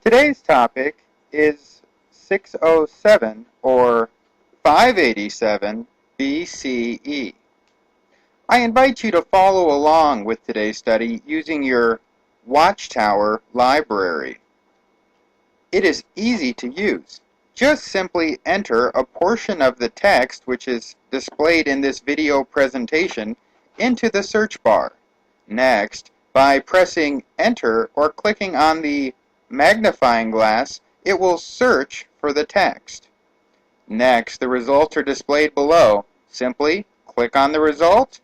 Today's topic is 607 or 587 BCE. I invite you to follow along with today's study using your Watchtower library. It is easy to use. Just simply enter a portion of the text which is displayed in this video presentation into the search bar. Next, by pressing enter or clicking on the magnifying glass, it will search for the text. Next, the results are displayed below. Simply click on the result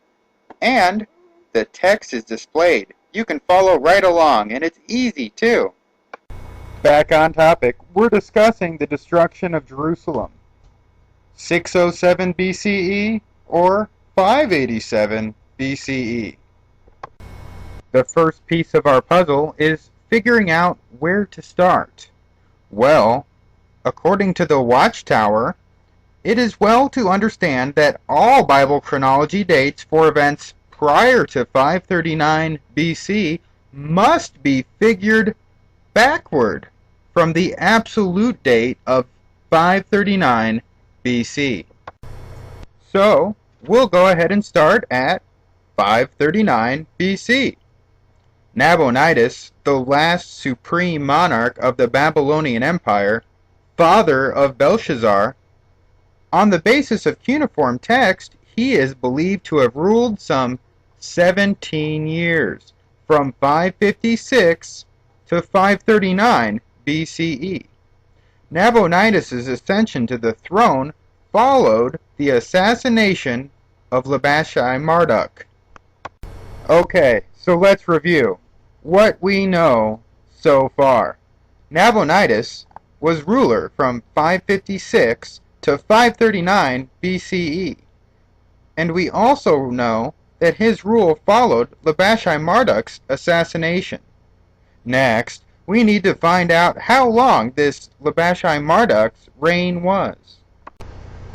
and the text is displayed. You can follow right along, and it's easy too. Back on topic, we're discussing the destruction of Jerusalem. 607 BCE or 587 BCE. The first piece of our puzzle is figuring out where to start. Well, according to the Watchtower, it is well to understand that all Bible chronology dates for events prior to 539 BC must be figured backward from the absolute date of 539 BC. So, we'll go ahead and start at 539 BC. Nabonidus, the last supreme monarch of the Babylonian Empire, father of Belshazzar, on the basis of cuneiform text, he is believed to have ruled some 17 years, from 556 to 539 BCE. Nabonidus' ascension to the throne followed the assassination of Marduk. Okay, so let's review what we know so far. Nabonidus was ruler from 556 to 539 BCE, and we also know that his rule followed Marduk's assassination. Next, we need to find out how long this Marduk's reign was.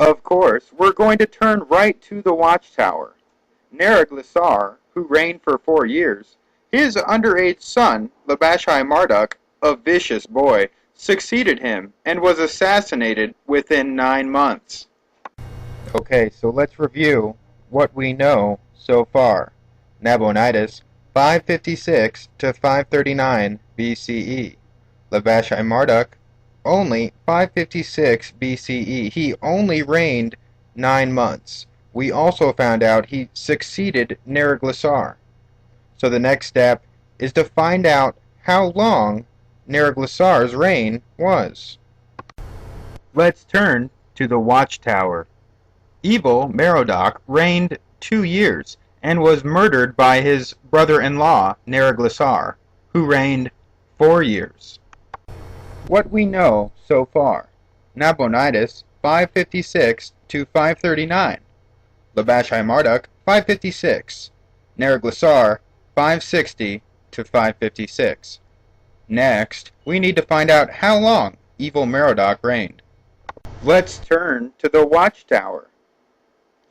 Of course, we're going to turn right to the Watchtower. Neriglissar, who reigned for 4 years, his underage son, Marduk, a vicious boy, succeeded him and was assassinated within 9 months. Okay, so let's review what we know so far. Nabonidus, 556 to 539 BCE. Marduk, only 556 BCE. He only reigned 9 months. We also found out he succeeded Neriglissar. So the next step is to find out how long Neriglissar's reign was. Let's turn to the Watchtower. Evil Merodach reigned 2 years and was murdered by his brother-in-law Neriglissar, who reigned 4 years. What we know so far. Nabonidus, 556 to 539. Marduk, 556. Neriglissar, 560 to 556. Next, we need to find out how long Evil Merodach reigned. Let's turn to the Watchtower.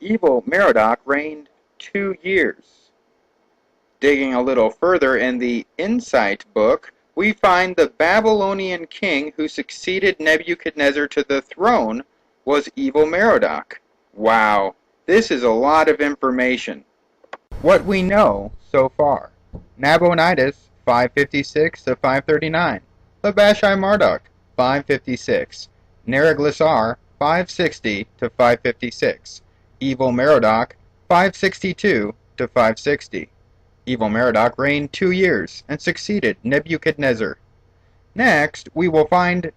Evil Merodach reigned 2 years. Digging a little further in the Insight book, we find the Babylonian king who succeeded Nebuchadnezzar to the throne was Evil Merodach. Wow, this is a lot of information. What we know so far. Nabonidus, 556 to 539. Marduk, 556. Neriglissar, 560 to 556. Evil Merodach, 562 to 560. Evil Merodach reigned 2 years and succeeded Nebuchadnezzar. Next, we will find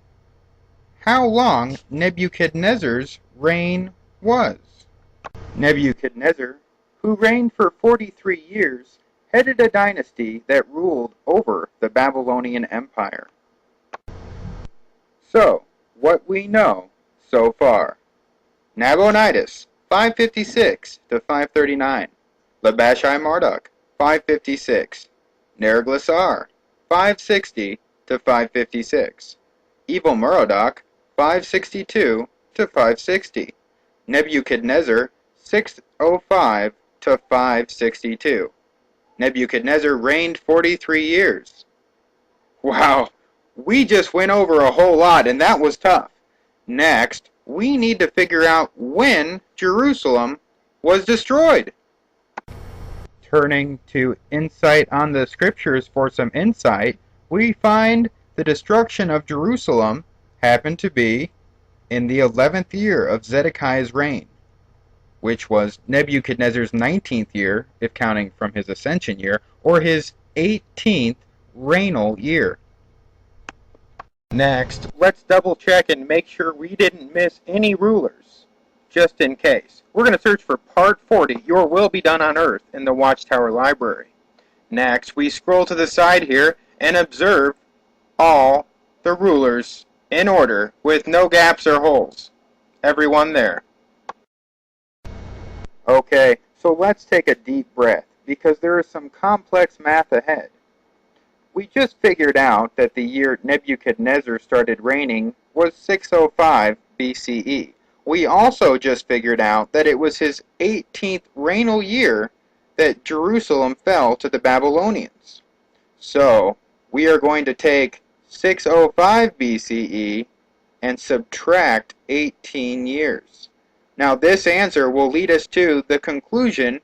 how long Nebuchadnezzar's reign was. Nebuchadnezzar, who reigned for 43 years, headed a dynasty that ruled over the Babylonian Empire. So, what we know so far. Nabonidus, 556 to 539. Marduk, 556. Neriglissar, 560 to 556. Evil Merodach, 562 to 560. Nebuchadnezzar, 605 to 562. Nebuchadnezzar reigned 43 years. Wow, We just went over a whole lot, and that was tough. Next, we need to figure out when Jerusalem was destroyed. Turning to Insight on the Scriptures for some insight, we find the destruction of Jerusalem happened to be in the 11th year of Zedekiah's reign, which was Nebuchadnezzar's 19th year, if counting from his ascension year, or his 18th regnal year. Next, let's double check and make sure we didn't miss any rulers, just in case. We're going to search for Part 40, Your Will Be Done on Earth, in the Watchtower Library. Next, we scroll to the side here and observe all the rulers in order with no gaps or holes. Everyone there. Okay, so let's take a deep breath because there is some complex math ahead. We just figured out that the year Nebuchadnezzar started reigning was 605 BCE. We also just figured out that it was his 18th regnal year that Jerusalem fell to the Babylonians. So, we are going to take 605 BCE and subtract 18 years. Now, this answer will lead us to the conclusion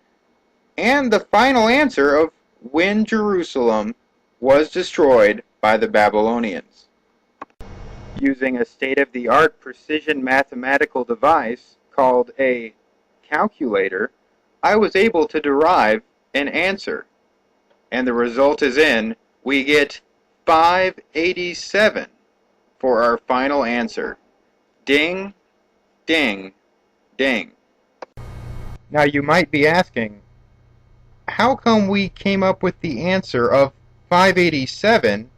and the final answer of when Jerusalem was destroyed by the Babylonians. Using a state-of-the-art precision mathematical device called a calculator, I was able to derive an answer. And the result is in, we get 587 for our final answer. Ding, ding, ding. Now you might be asking, how come we came up with the answer of 587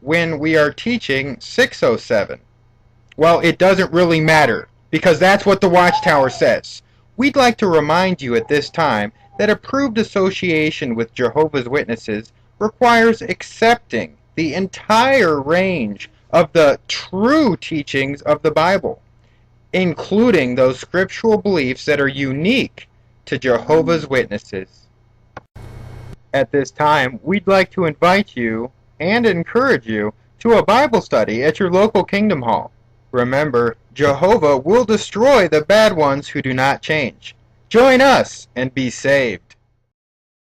when we are teaching 607? Well, it doesn't really matter, because that's what the Watchtower says. We'd like to remind you at this time that approved association with Jehovah's Witnesses requires accepting the entire range of the true teachings of the Bible, including those scriptural beliefs that are unique to Jehovah's Witnesses. At this time, we'd like to invite you and encourage you to a Bible study at your local Kingdom Hall. Remember, Jehovah will destroy the bad ones who do not change. Join us and be saved.